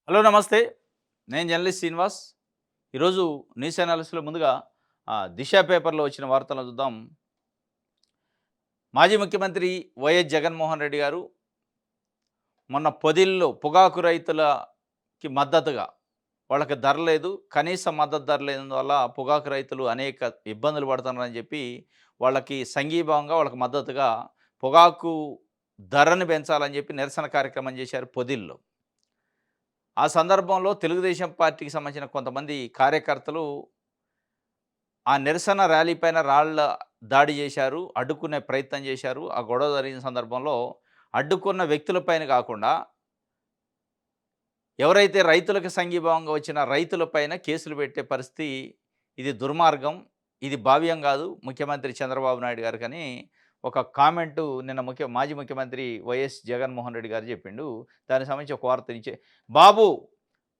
Hello నమస్తే. నేను journalist Srinivas. ఈరోజు న్యూస్ అనాలిసిస్‌లో ముందుగా 'దిశ' పేపర్‌లో వచ్చిన వార్తలను చూద్దాం. మాజీ ముఖ్యమంత్రి వైఎస్ జగన్మోహన్ రెడ్డి గారు మొన్న పొదిలిలో పొగాకు రైతులకి మద్దతుగా వాళ్ళకి ధర లేదు. కనీస మద్దతు ధర లేనందువల్ల పొగాకు రైతులు అనేక ఇబ్బందులు పడుతున్నారని చెప్పి వాళ్ళకి సంఘీభావంగా వాళ్ళకి మద్దతుగా పొగాకు ధరను పెంచాలని చెప్పి నిరసన కార్యక్రమం చేశారు పొదిలిలో. ఆ సందర్భంలో తెలుగుదేశం పార్టీకి సంబంధించిన కొంతమంది కార్యకర్తలు ఆ నిరసన ర్యాలీ పైన రాళ్ల దాడి చేశారు. అడ్డుకునే ప్రయత్నం చేశారు. ఆ గొడవ జరిగిన సందర్భంలో అడ్డుకున్న వ్యక్తులపైన కాకుండా ఎవరైతే రైతులకు సంఘీభావంగా వచ్చిన రైతులపైన కేసులు పెట్టే పరిస్థితి, ఇది దుర్మార్గం. ఇది భావ్యం కాదు ముఖ్యమంత్రి చంద్రబాబు నాయుడు గారికని ఒక కామెంటు నిన్న మాజీ ముఖ్యమంత్రి వైఎస్ జగన్మోహన్ రెడ్డి గారు చెప్పిండు. దానికి సంబంధించి ఒక వార్త ఇచ్చే బాబు,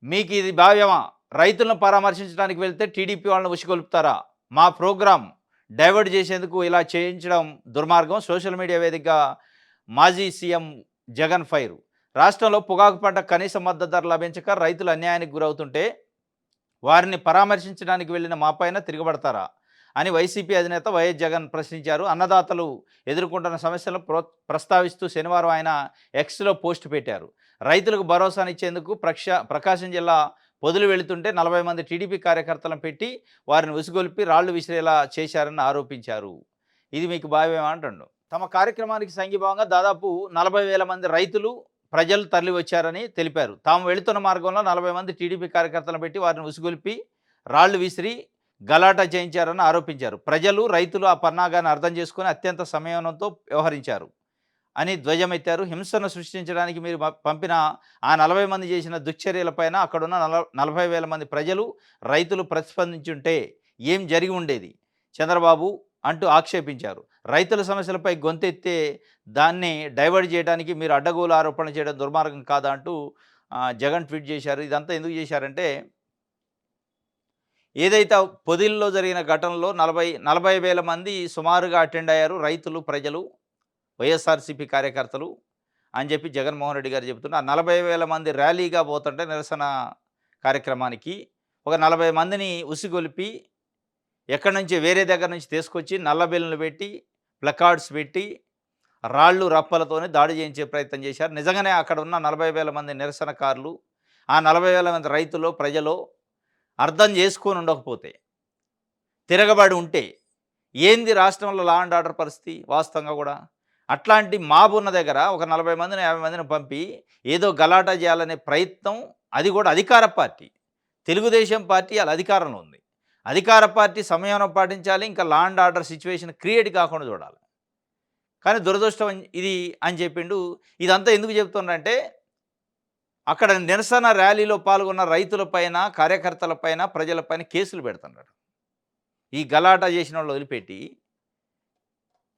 మీకు ఇది భావ్యమా? రైతులను పరామర్శించడానికి వెళ్తే టీడీపీ వాళ్ళని ఉసిగొలుపుతారా? మా ప్రోగ్రామ్ డైవర్ట్ చేసేందుకు ఇలా చేయించడం దుర్మార్గం. సోషల్ మీడియా వేదికగా మాజీ సీఎం జగన్ ఫైరు. రాష్ట్రంలో పొగాకు పంట కనీస మద్దతు ధర లభించక రైతులు అన్యాయానికి గురవుతుంటే వారిని పరామర్శించడానికి వెళ్ళిన మాపైన తిరగబడతారా అని వైసీపీ అధినేత వైఎస్ జగన్ ప్రశ్నించారు. అన్నదాతలు ఎదుర్కొంటున్న సమస్యలను ప్రస్తావిస్తూ శనివారం ఆయన ఎక్స్లో పోస్ట్ పెట్టారు. రైతులకు భరోసానిచ్చేందుకు ప్రకాశం జిల్లా పొదులు వెళుతుంటే 40 మంది టీడీపీ కార్యకర్తలను పెట్టి వారిని ఉసిగొల్పి రాళ్లు విసిరేలా చేశారని ఆరోపించారు. ఇది మీకు భావ్యమా అంటుండు. తమ కార్యక్రమానికి సంఘీభావంగా దాదాపు 40,000 మంది రైతులు ప్రజలు తరలి వచ్చారని తెలిపారు. తాము వెళుతున్న మార్గంలో 40 మంది టీడీపీ కార్యకర్తలను పెట్టి వారిని ఉసిగొల్పి రాళ్లు విసిరి గలాటా చేయించారని ఆరోపించారు. ప్రజలు, రైతులు ఆ పన్నాగాన్ని అర్థం చేసుకుని అత్యంత సంయమనంతో వ్యవహరించారు అని ధ్వజమెత్తారు. హింసను సృష్టించడానికి మీరు పంపిన ఆ 40 మంది చేసిన దుశ్చర్యలపైన అక్కడున్న 40,000 మంది ప్రజలు, రైతులు ప్రతిస్పందించుంటే ఏం జరిగి ఉండేది చంద్రబాబు అంటూ ఆక్షేపించారు. రైతుల సమస్యలపై గొంతెత్తే దాన్ని డైవర్ట్ చేయడానికి మీరు అడ్డగోలు ఆరోపణ చేయడం దుర్మార్గం కాదా అంటూ జగన్ ట్వీట్ చేశారు. ఇదంతా ఎందుకు చేశారంటే, ఏదైతే పొదిల్లో జరిగిన ఘటనలో 40,000 మంది సుమారుగా అటెండ్ అయ్యారు. రైతులు, ప్రజలు, వైఎస్ఆర్సీపీ కార్యకర్తలు అని చెప్పి జగన్మోహన్ రెడ్డి గారు చెబుతున్నారు. ఆ 40,000 మంది ర్యాలీగా పోతుంటే నిరసన కార్యక్రమానికి ఒక 40 మందిని ఉసిగొలిపి ఎక్కడి నుంచి వేరే దగ్గర నుంచి తీసుకొచ్చి నల్ల బిల్లులు పెట్టి, ప్లకార్డ్స్ పెట్టి, రాళ్ళు రప్పలతోనే దాడి చేయించే ప్రయత్నం చేశారు. నిజంగానే అక్కడ ఉన్న 40,000 మంది నిరసనకారులు, ఆ 40,000 మంది రైతులో, ప్రజలో అర్థం చేసుకొని ఉండకపోతే, తిరగబడి ఉంటే ఏంది రాష్ట్రంలో లా అండ్ ఆర్డర్ పరిస్థితి వాస్తవంగా కూడా? అట్లాంటి మాబ్ ఉన్న దగ్గర ఒక 40 మందిని, 50 మందిని పంపి ఏదో గలాటా చేయాలనే ప్రయత్నం, అది కూడా అధికార పార్టీ. తెలుగుదేశం పార్టీ అలా అధికారంలో ఉంది. అధికార పార్టీ సంయమనం పాటించాలి. ఇంకా law and order situation create కాకుండా చూడాలి. కానీ దురదృష్టం ఇది అని చెప్పిండు. ఇదంతా ఎందుకు చెప్తున్నారంటే, అక్కడ నిరసన ర్యాలీలో పాల్గొన్న రైతులపైన, కార్యకర్తలపైన, ప్రజలపైన కేసులు పెడుతున్నారు. ఈ గలాటా చేసిన వాళ్ళు వదిలిపెట్టి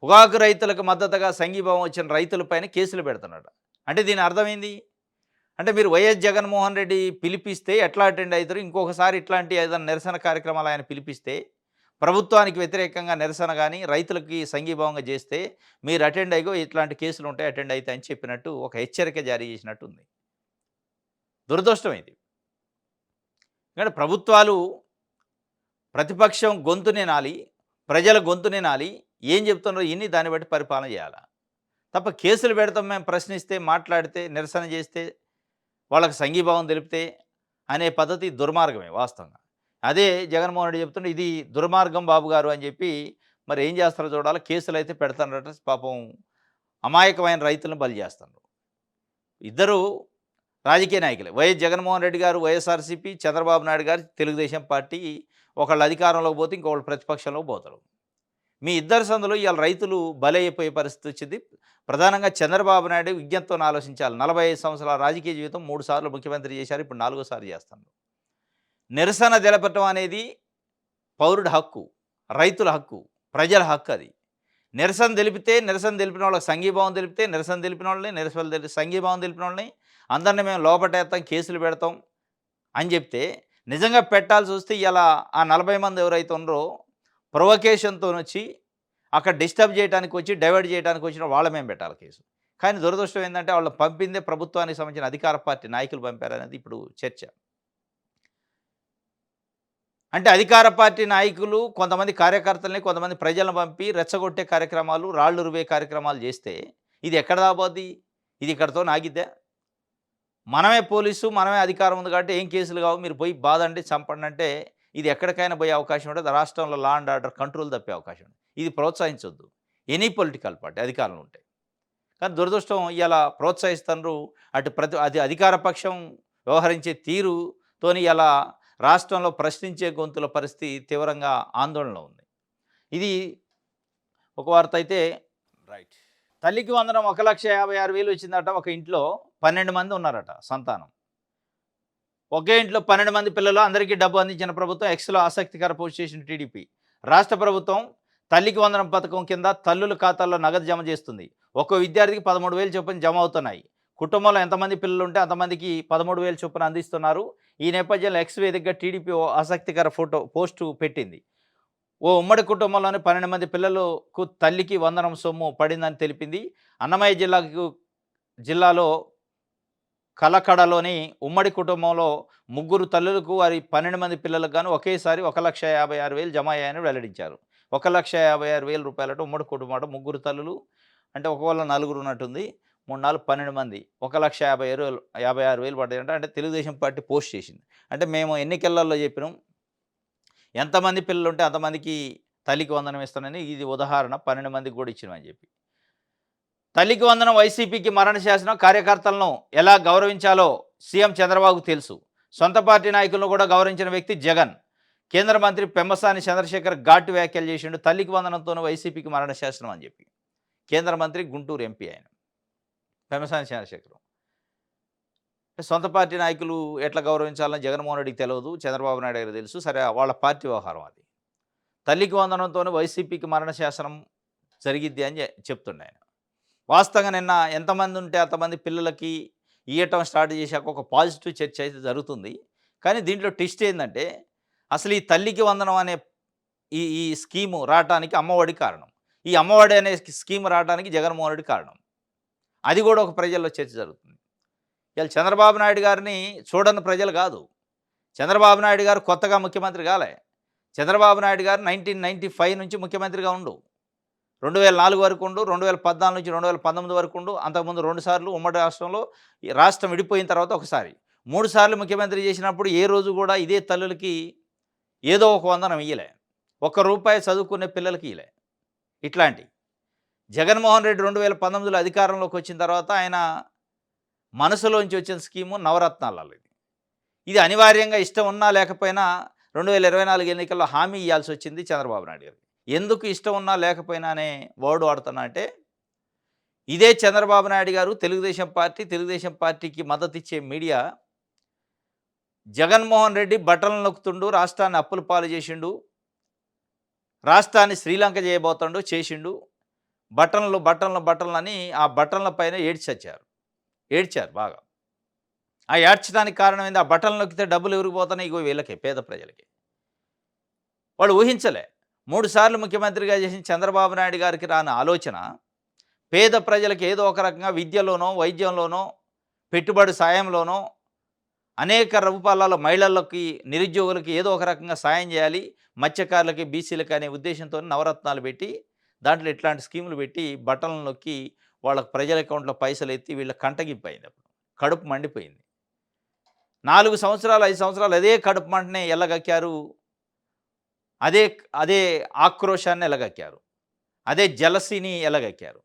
పొగాకు రైతులకు మద్దతుగా సంఘీభావం వచ్చిన రైతులపైన కేసులు పెడుతున్నాడు. అంటే దీని అర్థమైంది అంటే, మీరు వైఎస్ జగన్మోహన్ రెడ్డి పిలిపిస్తే ఎట్లా అటెండ్ అవుతారు? ఇంకొకసారి ఇట్లాంటి ఏదైనా నిరసన కార్యక్రమాలు ఆయన పిలిపిస్తే, ప్రభుత్వానికి వ్యతిరేకంగా నిరసన కానీ, రైతులకి సంఘీభావంగా చేస్తే మీరు అటెండ్ అయ్యో ఇట్లాంటి కేసులు ఉంటాయి, అటెండ్ అవుతాయని చెప్పినట్టు ఒక హెచ్చరిక జారీ చేసినట్టు ఉంది. దురదృష్టం ఇది. ఎందుకంటే ప్రభుత్వాలు ప్రతిపక్షం గొంతునే నాలి, ప్రజల గొంతునే నాలి, ఏం చెప్తున్నారో ఇన్ని దాన్ని బట్టి పరిపాలన చేయాలి. తప్ప కేసులు పెడతాం, మేము ప్రశ్నిస్తే, మాట్లాడితే, నిరసన చేస్తే, వాళ్ళకి సంఘీభావం తెలిపితే అనే పద్ధతి దుర్మార్గమే వాస్తవంగా. అదే జగన్మోహన్ రెడ్డి చెప్తుంటే ఇది దుర్మార్గం బాబు గారు అని చెప్పి మరి ఏం చేస్తారో చూడాలి. కేసులు అయితే పెడతారట. పాపం అమాయకమైన రైతులను బలి చేస్తున్నారు. ఇద్దరు రాజకీయ నాయకులే. వైఎస్ జగన్మోహన్ రెడ్డి గారు వైఎస్ఆర్సీపీ, చంద్రబాబు నాయుడు గారు తెలుగుదేశం పార్టీ. ఒకళ్ళు అధికారంలోకి పోతే ఇంకొకళ్ళు ప్రతిపక్షంలోకి పోతారు. మీ ఇద్దరి సందులో ఇవాళ రైతులు బలైపోయే పరిస్థితి వచ్చింది. ప్రధానంగా చంద్రబాబు నాయుడు విజ్ఞతతో ఆలోచించాలి. 45 సంవత్సరాల రాజకీయ జీవితం, 3 సార్లు ముఖ్యమంత్రి చేశారు. ఇప్పుడు 4సారి చేస్తున్నారు. నిరసన తెలపటం అనేది పౌరుడి హక్కు, రైతుల హక్కు, ప్రజల హక్కు. అది నిరసన తెలిపితే, నిరసన తెలిపిన వాళ్ళకి సంఘీభావం తెలిపితే, నిరసన తెలిపిన వాళ్ళని, సంఘీభావం తెలిపిన వాళ్ళని అందరినీ మేము లోపటేస్తాం, కేసులు పెడతాం అని చెప్తే, నిజంగా పెట్టాల్సి వస్తే ఇలా ఆ 40 మంది ఎవరైతే ఉన్నారో ప్రొవకేషన్తో వచ్చి అక్కడ డిస్టర్బ్ చేయడానికి వచ్చి, డైవర్ట్ చేయడానికి వచ్చిన వాళ్ళ మేము పెట్టాలి కేసు. కానీ దురదృష్టం ఏందంటే వాళ్ళు పంపిందే ప్రభుత్వానికి సంబంధించిన అధికార పార్టీ నాయకులు పంపారనేది ఇప్పుడు చర్చ. అంటే అధికార పార్టీ నాయకులు కొంతమంది కార్యకర్తల్ని, కొంతమంది ప్రజలను పంపి రెచ్చగొట్టే కార్యక్రమాలు, రాళ్ళు రువ్వే కార్యక్రమాలు జేస్తే ఇది ఎక్కడ దాబోద్ది? ఇది ఇక్కడితో ఆగిద్దా? మనమే పోలీసు, మనమే అధికారం ఉంది కాబట్టి ఏం కేసులు కావు, మీరు పోయి బాదండి, చంపండి అంటే ఇది ఎక్కడికైనా పోయే అవకాశం ఉంటది. రాష్ట్రంలో లా అండ్ ఆర్డర్ కంట్రోల్ తప్పే అవకాశం ఉంది. ఇది ప్రోత్సహించొద్దు. ఎనీ పొలిటికల్ పార్టీ అధికారంలో ఉంటే. కానీ దురదృష్టం ఇయాల ప్రోత్సహిస్తున్నారు. అది అధికార పక్షం వ్యవహరించే తీరుతోని ఇలా రాష్ట్రంలో ప్రశ్నించే గొంతుల పరిస్థితి తీవ్రంగా ఆందోళనలో ఉంది. ఇది ఒక వార్త అయితే రైట్. తల్లికి వందనం 1,56,000 వచ్చిందట. ఒక ఇంట్లో 12 మంది ఉన్నారట సంతానం. ఒకే ఇంట్లో 12 మంది పిల్లలు, అందరికీ డబ్బు అందించిన ప్రభుత్వం ఎక్స్‌లో ఆసక్తికర పోస్ట్ చేసిన టీడీపీ. రాష్ట్ర ప్రభుత్వం తల్లికి వందనం పథకం కింద తల్లుల ఖాతాల్లో నగదు జమ చేస్తుంది. ఒక్కో విద్యార్థికి 13,000 చొప్పున జమ అవుతున్నాయి. కుటుంబంలో ఎంతమంది పిల్లలుంటే అంతమందికి 13,000 చొప్పున అందిస్తున్నారు. ఈ నేపథ్యంలో ఎక్స్ వేదికగా టీడీపీ ఓ ఆసక్తికర పోస్టు పెట్టింది. ఓ ఉమ్మడి కుటుంబంలోని 12 మంది పిల్లలకు తల్లికి వందనం సొమ్ము పడిందని తెలిపింది. అన్నమయ్య జిల్లాలో కలకడలోని ఉమ్మడి కుటుంబంలో ముగ్గురు తల్లులకు వారి 12 మంది పిల్లలకు గాను ఒకేసారి 1,56,000 జమ అయ్యాయని వెల్లడించారు. 1,56,000 రూపాయలట ఉమ్మడి కుటుంబం. ముగ్గురు తల్లులు అంటే ఒకవేళ నలుగురు ఉన్నట్టుంది. 3, 4, 12 మంది 1,56,000 పడ్డాయంట. అంటే తెలుగుదేశం పార్టీ పోస్ట్ చేసింది. అంటే మేము ఎన్నికలలో చెప్పినాం, ఎంతమంది పిల్లలుంటే అంతమందికి తల్లికి వందనం ఇస్తానని. ఇది ఉదాహరణ 12 మందికి కూడా ఇచ్చినామని చెప్పి. తల్లికి వందనం వైసీపీకి మరణ శాసనం. కార్యకర్తలను ఎలా గౌరవించాలో సీఎం చంద్రబాబుకు తెలుసు. సొంత పార్టీ నాయకులను కూడా గౌరవించిన వ్యక్తి జగన్. కేంద్ర మంత్రి పెమ్మసాని చంద్రశేఖర్ ఘాటు వ్యాఖ్యలు చేసిండు. తల్లికి వందనంతోనూ వైసీపీకి మరణ శాసనం అని చెప్పి. కేంద్ర మంత్రి, గుంటూరు ఎంపీ ఆయన పెమ్మసాని చంద్రశేఖర్. సొంత పార్టీ నాయకులు ఎట్లా గౌరవించాలని జగన్మోహన్ రెడ్డికి తెలియదు, చంద్రబాబు నాయుడు గారికి తెలుసు. సరే వాళ్ళ పార్టీ వ్యవహారం అది. తల్లికి వందనంతోనే వైసీపీకి మరణ శాసనం జరిగిద్ది అని చెప్తుండే ఆయన. వాస్తవంగా నిన్న ఎంతమంది ఉంటే అంతమంది పిల్లలకి ఇయ్యటం స్టార్ట్ చేశాక ఒక పాజిటివ్ చర్చ అయితే జరుగుతుంది. కానీ దీంట్లో ట్విస్ట్ ఏంటంటే అసలు ఈ తల్లికి వందనం అనే ఈ ఈ స్కీము రావటానికి అమ్మఒడి కారణం. ఈ అమ్మఒడి అనే స్కీమ్ రావడానికి జగన్మోహన్ రెడ్డి కారణం. అది కూడా ఒక ప్రజల్లో చర్చ జరుగుతుంది. ఇవాళ చంద్రబాబు నాయుడు గారిని చూడని ప్రజలు కాదు. చంద్రబాబు నాయుడు గారు కొత్తగా ముఖ్యమంత్రి కాలే. చంద్రబాబు నాయుడు గారు 1995 నుంచి ముఖ్యమంత్రిగా ఉండు. 2004 వరకు ఉండు, 2014 నుంచి 2019 వరకు ఉండు. అంతకుముందు 2 సార్లు ఉమ్మడి రాష్ట్రంలో, ఈ రాష్ట్రం విడిపోయిన తర్వాత ఒకసారి, 3 సార్లు ముఖ్యమంత్రి చేసినప్పుడు ఏ రోజు కూడా ఇదే తల్లులకి ఏదో ఒక వందనం ఇయ్యలే. ₹1 చదువుకునే పిల్లలకి ఇయ్యలే. ఇట్లాంటి జగన్మోహన్ రెడ్డి 2019లో అధికారంలోకి వచ్చిన తర్వాత ఆయన మనసులోంచి వచ్చిన స్కీము నవరత్నాలలో ఇది. ఇది అనివార్యంగా ఇష్టం ఉన్నా లేకపోయినా 2024 ఎన్నికల్లో హామీ ఇవ్వాల్సి వచ్చింది చంద్రబాబు నాయుడు గారికి. ఎందుకు ఇష్టం ఉన్నా లేకపోయినా అనే వర్డ్ వాడుతున్నా అంటే, ఇదే చంద్రబాబు నాయుడు గారు తెలుగుదేశం పార్టీకి మద్దతు ఇచ్చే మీడియా జగన్మోహన్ రెడ్డి బట్టలు నొక్కుతుండు, రాష్ట్రాన్ని అప్పుల పాలు చేసిండు, రాష్ట్రాన్ని శ్రీలంక చేయబోతుండు, చేసిండు, బట్టలను అని ఆ బట్టల పైన ఏడ్చారు బాగా. ఆ ఏడ్చడానికి కారణం ఏంది? ఆ బట్టలు నొక్కితే డబ్బులు ఎవరికి పోతున్నాయి? ఇగో వీళ్ళకే, పేద ప్రజలకి. వాళ్ళు ఊహించలే. 3 సార్లు ముఖ్యమంత్రిగా చేసిన చంద్రబాబు నాయుడు గారికి రాని ఆలోచన పేద ప్రజలకు ఏదో ఒక రకంగా విద్యలోనో, వైద్యంలోనో, పెట్టుబడి సాయంలోనో, అనేక రూపాలలో మహిళలకి, నిరుద్యోగులకి ఏదో ఒక రకంగా సాయం చేయాలి, మత్స్యకారులకి, బీసీలకి అనే ఉద్దేశంతో నవరత్నాలు పెట్టి, దాంట్లో ఇట్లాంటి స్కీములు పెట్టి బట్టలను నొక్కి వాళ్ళకి ప్రజల అకౌంట్లో పైసలు ఎత్తి వీళ్ళ కంటగిపోయింది. అప్పుడు కడుపు మండిపోయింది. 4 సంవత్సరాలు 5 సంవత్సరాలు అదే కడుపు మంటనే ఎల్లగక్కారు. అదే ఆక్రోశాన్ని ఎలగక్కారు. అదే జలసీని ఎలగక్కారు.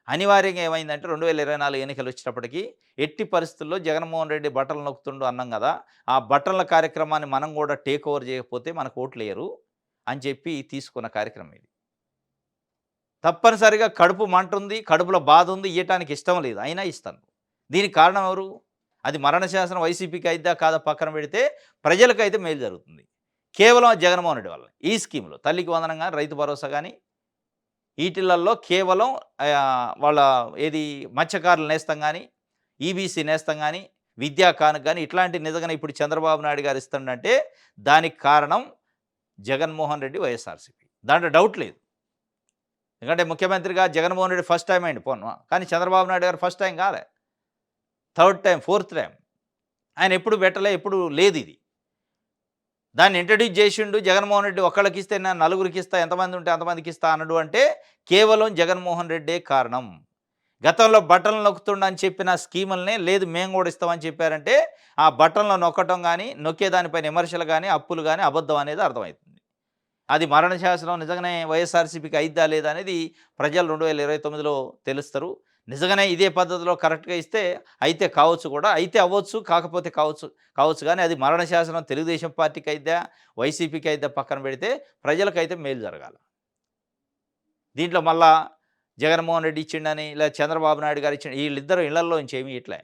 అనివార్యంగా ఏమైందంటే 2024 ఎన్నికలు వచ్చేటప్పటికి ఎట్టి పరిస్థితుల్లో జగన్మోహన్ రెడ్డి బట్టలు నొక్కుతుండు అన్నాం కదా, ఆ బట్టల కార్యక్రమాన్ని మనం కూడా టేక్ ఓవర్ చేయకపోతే మనకు ఓట్లు వేయరు అని చెప్పి తీసుకున్న కార్యక్రమం ఇది. తప్పనిసరిగా కడుపు మంట ఉంది, కడుపులో బాధ ఉంది, ఇవ్వటానికి ఇష్టం లేదు, అయినా ఇస్తాను. దీనికి కారణం ఎవరు? అది మరణ శాసనం వైసీపీకి అయిద్దా కాదా పక్కన పెడితే ప్రజలకైతే మేలు జరుగుతుంది. కేవలం జగన్మోహన్ రెడ్డి వల్ల. ఈ స్కీమ్లో తల్లికి వందనం కానీ, రైతు భరోసా కానీ, వీటిలల్లో కేవలం వాళ్ళ మత్స్యకారుల నేస్తం కానీ, ఈబీసీ నేస్తం కానీ, విద్యా కానుక కానీ, ఇట్లాంటి నిజంగానే ఇప్పుడు చంద్రబాబు నాయుడు గారు ఇస్తుండంటే దానికి కారణం జగన్మోహన్ రెడ్డి, వైఎస్ఆర్సీపీ. దాంట్లో డౌట్ లేదు. ఎందుకంటే ముఖ్యమంత్రిగా జగన్మోహన్ రెడ్డి ఫస్ట్ టైం అయింది పోను. కానీ చంద్రబాబు నాయుడు గారు ఫస్ట్ టైం కాలే. Third time, fourth time. ఆయన ఎప్పుడు పెట్టలే, ఎప్పుడు లేదిది. దాన్ని ఇంట్రడ్యూస్ చేసిండు జగన్మోహన్ రెడ్డి. ఒక్కళ్ళకిస్తే నేను నలుగురికిస్తా, ఎంతమంది ఉంటే అంతమందికిస్తా అన్నాడు అంటే కేవలం జగన్మోహన్ రెడ్డే కారణం. గతంలో బటన్లు నొక్కుతుండని చెప్పిన స్కీములనే లేదు మేము కూడా ఇస్తామని చెప్పారంటే ఆ బటన్లు నొక్కటం కానీ, నొక్కేదానిపైన విమర్శలు కానీ, అప్పులు కానీ అబద్ధం అనేది అర్థమవుతుంది. అది మరణ శాసనం నిజంగానే వైఎస్ఆర్సీపీకి అయిద్దా లేదా అనేది ప్రజలు 2029లో తెలుస్తారు. నిజంగానే ఇదే పద్ధతిలో కరెక్ట్‌గా ఇస్తే అయితే కావచ్చు కూడా. అయితే అవ్వచ్చు, కాకపోతే కావచ్చు కావచ్చు గానీ అది మరణ శాసనం తెలుగుదేశం పార్టీకి అయిద్దా, వైసీపీకి అయిద్దా పక్కన పెడితే ప్రజలకైతే మేలు జరగాల. దీంట్లో మళ్ళా జగన్మోహన్ రెడ్డి ఇచ్చిండని, లేదా చంద్రబాబు నాయుడు గారు ఇచ్చిండు, వీళ్ళిద్దరూ ఇళ్లల్లో నుంచి ఏమీ ఇయట్లే.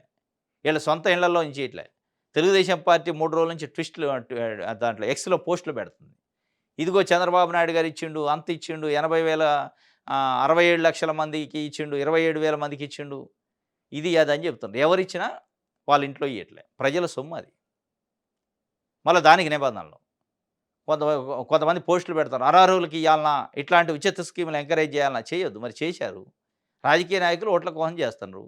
వీళ్ళ సొంత ఇళ్లల్లో నుంచి ఇయట్లే. తెలుగుదేశం పార్టీ 3 రోజుల నుంచి ట్విస్ట్‌లు దాంట్లో ఎక్స్‌లో పోస్టులు పెడుతుంది. ఇదిగో చంద్రబాబు నాయుడు గారు ఇచ్చిండు, అంత ఇచ్చిండు, 67 లక్షల మందికి ఇచ్చిండు, 27,000 మందికి ఇచ్చిండు. ఇది అది అని చెప్తుండ్రు. ఎవరిచ్చినా వాళ్ళ ఇంట్లో ఇయ్యట్లే. ప్రజల సొమ్ము అది. మళ్ళా దానికి నిబంధనలు. కొంత కొంతమంది పోస్టులు పెడతారు. అర్హులకి ఇయ్యాలనా, ఇట్లాంటి ఉచిత స్కీములు ఎంకరేజ్ చేయాలనా, చేయొద్దు. మరి చేశారు. రాజకీయ నాయకులు ఓట్ల కోసం చేస్తున్నారు.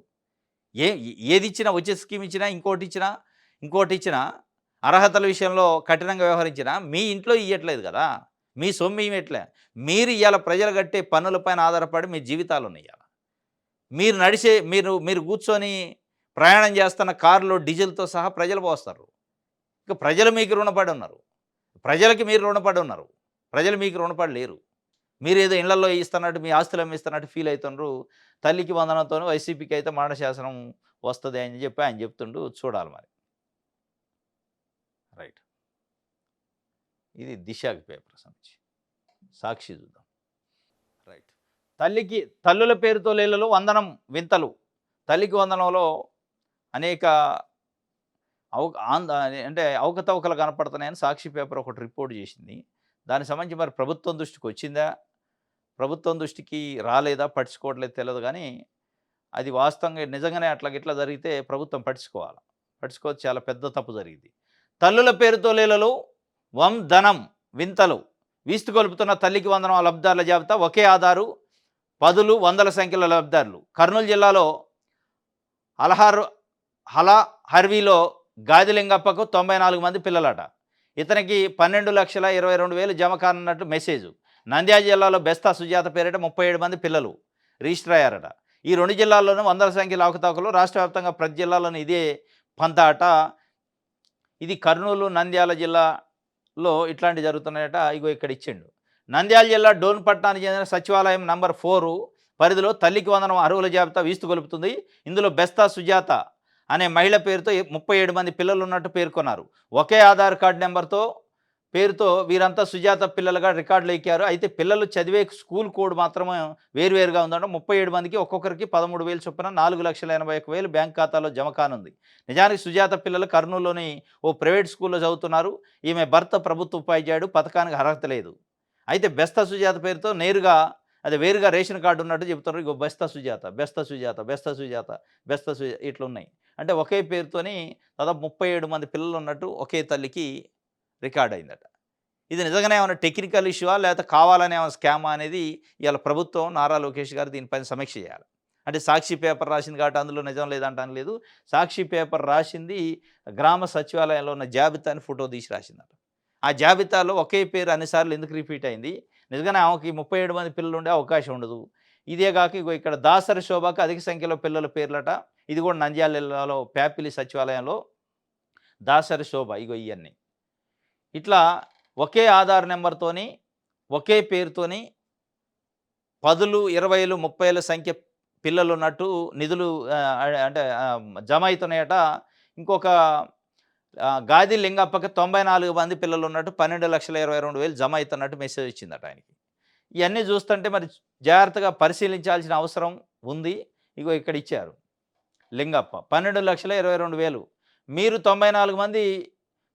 ఏ ఏదిచ్చినా, ఉచిత స్కీమ్ ఇచ్చినా, ఇంకోటిచ్చినా అర్హతల విషయంలో కఠినంగా వ్యవహరించినా మీ ఇంట్లో ఇయ్యట్లేదు కదా! మీ సొమ్ము ఇయ్యట్లే. మీరు ఇవాళ ప్రజలు కట్టే పన్నులపైన ఆధారపడి మీ జీవితాలున్నాయి ఇయాల. మీరు నడిచే మీరు మీరు కూర్చొని ప్రయాణం చేస్తున్న కారులో డీజిల్‌తో సహా ప్రజలు పోస్తారు. ఇక ప్రజలు మీకు రుణపడి ఉన్నారు. ప్రజలకి మీరు రుణపడి ఉన్నారు. ప్రజలు మీకు రుణపడి లేరు. మీరేదో ఇళ్లల్లో ఇస్తున్నట్టు, మీ ఆస్తులు అమ్మిస్తున్నట్టు ఫీల్ అయితుండ్రు. తల్లికి వందనంతోని వైసీపీకి అయితే మరణ శాసనం వస్తది అని చెప్పి ఆయన చెప్తుండు. చూడాలి మరి. రైట్. ఇది దిశకి పేపర్ సంబంధించి. సాక్షి చూద్దాం. రైట్. తల్లుల పేరుతో లీలలు, వందనం వింతలు. తల్లికి వందనంలో అనేక అంటే అవకతవకలు కనపడుతున్నాయని సాక్షి పేపర్ ఒకటి రిపోర్ట్ చేసింది. దానికి సంబంధించి మరి ప్రభుత్వం దృష్టికి వచ్చిందా? ప్రభుత్వం దృష్టికి రాలేదా? పట్టించుకోవట్లేదు తెలవదు గానీ, అది వాస్తవంగా నిజంగానే ఇట్లా జరిగితే ప్రభుత్వం పట్టించుకోవాలి. పట్టించుకోకపోతే చాలా పెద్ద తప్పు జరిగింది. తల్లుల పేరుతో లీలలు, ధనం వింతలు. వీస్తు కొలుపుతున్న తల్లికి వందనం లబ్ధిదారుల జాబితా. ఒకే ఆధారు, పదులు, వందల సంఖ్యలో లబ్ధిదారులు. కర్నూలు జిల్లాలో హర్వీలో గాదిలింగప్పకు 94 మంది పిల్లలట. ఇతనికి 12,22,000 జమ కానున్నట్టు మెసేజు. నంద్యాల జిల్లాలో బెస్తా సుజాత పేరిట 37 మంది పిల్లలు రిజిస్టర్ అయ్యారట. ఈ 2 జిల్లాల్లోనూ వందల సంఖ్యలో అవకతవకలు. రాష్ట్ర వ్యాప్తంగా ప్రతి జిల్లాలోనూ ఇదే పంతాట. ఇది కర్నూలు, నంద్యాల జిల్లాలో ఇట్లాంటివి జరుగుతున్నాయట. ఇగో ఇక్కడ ఇచ్చిండు. నంద్యాల జిల్లా డోన్ పట్టణానికి చెందిన సచివాలయం నంబర్ 4 పరిధిలో తల్లికి వందనం అర్హుల జాబితా వీస్తు కొలుపుతుంది. ఇందులో బెస్తా సుజాత అనే మహిళ పేరుతో 37 మంది పిల్లలు ఉన్నట్టు పేర్కొన్నారు. ఒకే ఆధార్ కార్డు నెంబర్తో పేరుతో వీరంతా సుజాత పిల్లలుగా రికార్డులు ఎక్కారు. అయితే పిల్లలు చదివే స్కూల్ కోడ్ మాత్రమే వేరువేరుగా ఉందంటే 37 మందికి ఒక్కొక్కరికి 13,000 చొప్పున 4,81,000 బ్యాంక్ ఖాతాలో జమ కానుంది. నిజానికి సుజాత పిల్లలు కర్నూలులోని ఓ ప్రైవేట్ స్కూల్లో చదువుతున్నారు. ఈమె భర్త ప్రభుత్వ ఉపాధ్యాయుడు, పథకానికి అర్హత లేదు. అయితే బెస్తా సుజాత పేరుతో వేరుగా రేషన్ కార్డు ఉన్నట్టు చెప్తున్నారు. ఇగో బెస్తా సుజాత ఇట్లున్నాయి. అంటే ఒకే పేరుతోని దాదాపు 37 మంది పిల్లలు ఉన్నట్టు ఒకే తల్లికి రికార్డ్ అయిందట. ఇది నిజంగానే ఏమైనా టెక్నికల్ ఇష్యూవా, లేకపోతే కావాలనే ఏమైనా స్కామా అనేది ఇవాళ ప్రభుత్వం, నారా లోకేష్ గారు దీనిపైన సమీక్ష చేయాలి. అంటే సాక్షి పేపర్ రాసింది కాబట్టి అందులో నిజం లేదంటాను లేదు. సాక్షి పేపర్ రాసింది గ్రామ సచివాలయంలో ఉన్న జాబితాని ఫోటో తీసి రాసిందట. ఆ జాబితాలో ఒకే పేరు అన్నిసార్లు ఎందుకు రిపీట్ అయింది? నిజంగానే ఆమెకి 37 మంది పిల్లలు ఉండే అవకాశం ఉండదు. ఇదే కాక ఇగో ఇక్కడ దాసరి శోభకు అధిక సంఖ్యలో పిల్లల పేర్లట. ఇది కూడా నంద్యాల జిల్లాలో ప్యాపిలి సచివాలయంలో దాసరి శోభ. ఇగో ఇవన్నీ ఇట్లా ఒకే ఆధార్ నెంబర్తోని, ఒకే పేరుతోని 10లు, 20లు, 30ల సంఖ్య పిల్లలు ఉన్నట్టు నిధులు జమ అవుతున్నాయట. ఇంకొక గాది లింగప్పకి 94 మంది పిల్లలు ఉన్నట్టు 12,22,000 జమ అవుతున్నట్టు మెసేజ్ ఇచ్చిందట ఆయనకి. ఇవన్నీ చూస్తుంటే మరి జాగ్రత్తగా పరిశీలించాల్సిన అవసరం ఉంది. ఇగో ఇక్కడ ఇచ్చారు. లింగప్ప 12,22,000. మీరు 94 మంది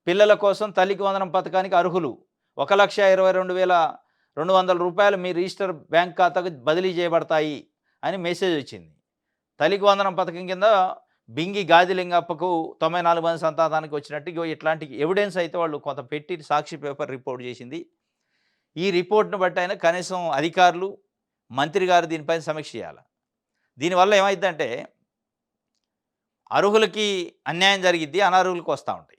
పిల్లల కోసం తల్లికి వందనం పథకానికి అర్హులు. 1,22,200 రూపాయలు మీ రిజిస్టర్ బ్యాంక్ ఖాతాకు బదిలీ చేయబడతాయి అని మెసేజ్ వచ్చింది. తల్లికి వందనం పథకం కింద బింగి గాదిలింగప్పకు 94 మంది సంతానానికి వచ్చినట్టు ఇగో ఇట్లాంటి ఎవిడెన్స్ అయితే వాళ్ళు కొంత పెట్టి సాక్షి పేపర్ రిపోర్ట్ చేసింది. ఈ రిపోర్ట్‌ను బట్టి అయినా కనీసం అధికారులు, మంత్రి గారు దీనిపైన సమీక్ష చేయాలి. దీనివల్ల ఏమైద్దంటే అర్హులకి అన్యాయం జరిగిద్ది. అనర్హులకి వస్తా ఉంటాయి.